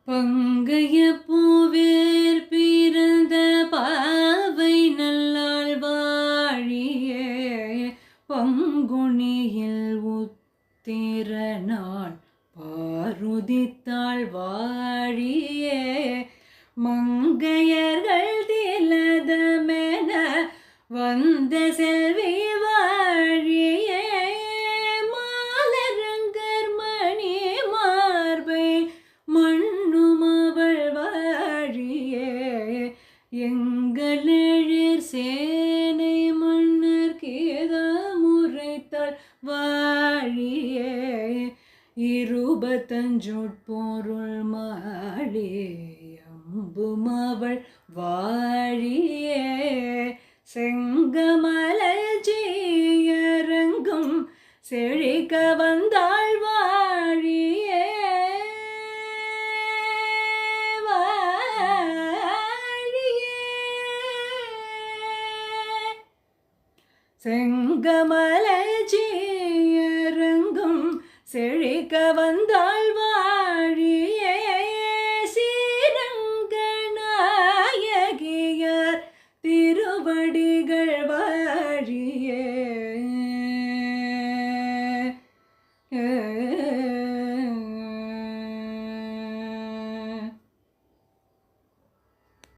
பங்கைய பூவேர் பிறந்த பாவை நல்லாள் வாழியே பங்குனியில் உத்திர நாள் பாருதித்தாள் வாழியே மங்கையர்கள் திலதமென வந்த செல்வி வாழியே மாலரங்கர் மணி மார்பை மண்ணும் அவள் வாழியே எங்களெழிற் சேனை மன்னர் கீதமுரைத்தாள் வாழியே 25 பொருள் மாளே அம்பும் அவள் வாழியே செங்கமலஜியரங்கும் செழிக்க வந்தாள் வாழியே செங்கமலஜியரங்கும் செழிக்க வந்தாள்